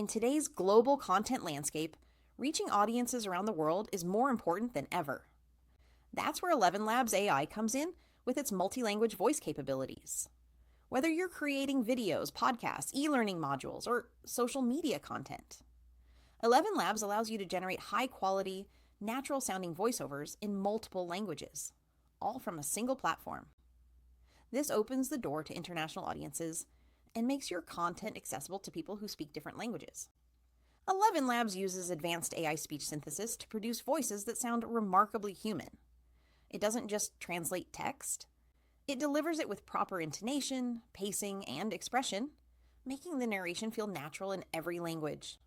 In today's global content landscape, reaching audiences around the world is more important than ever. That's where ElevenLabs AI comes in with its multi-language voice capabilities. Whether you're creating videos, podcasts, e-learning modules, or social media content, ElevenLabs allows you to generate high-quality, natural-sounding voiceovers in multiple languages, all from a single platform. This opens the door to international audiences and makes your content accessible to people who speak different languages. ElevenLabs uses advanced AI speech synthesis to produce voices that sound remarkably human. It doesn't just translate text, it delivers it with proper intonation, pacing, and expression, making the narration feel natural in every language.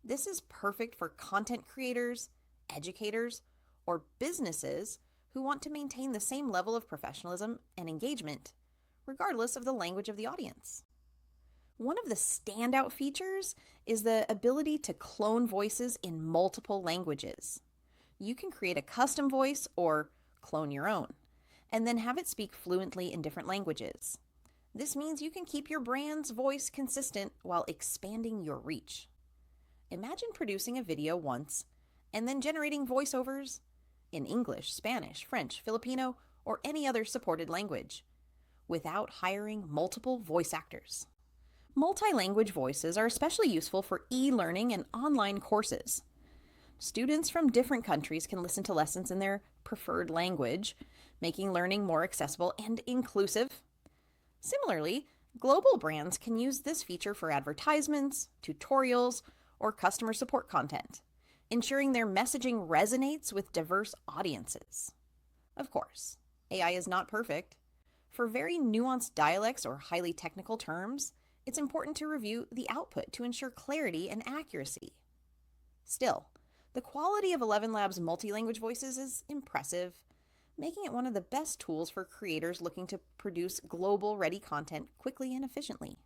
This is perfect for content creators, educators, or businesses who want to maintain the same level of professionalism and engagement, regardless of the language of the audience. One of the standout features is the ability to clone voices in multiple languages. You can create a custom voice or clone your own, and then have it speak fluently in different languages. This means you can keep your brand's voice consistent while expanding your reach. Imagine producing a video once and then generating voiceovers in English, Spanish, French, Filipino, or any other supported language without hiring multiple voice actors. Multilanguage voices are especially useful for e-learning and online courses. Students from different countries can listen to lessons in their preferred language, making learning more accessible and inclusive. Similarly, global brands can use this feature for advertisements, tutorials, or customer support content, ensuring their messaging resonates with diverse audiences. Of course, AI is not perfect. For very nuanced dialects or highly technical terms, it's important to review the output to ensure clarity and accuracy. Still, the quality of ElevenLabs multi-language voices is impressive, making it one of the best tools for creators looking to produce global-ready content quickly and efficiently.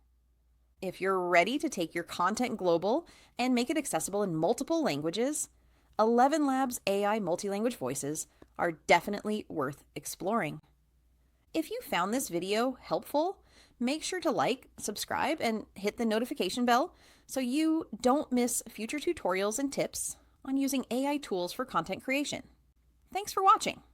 If you're ready to take your content global and make it accessible in multiple languages, ElevenLabs AI multi-language voices are definitely worth exploring. If you found this video helpful, make sure to like, subscribe, and hit the notification bell so you don't miss future tutorials and tips on using AI tools for content creation. Thanks for watching.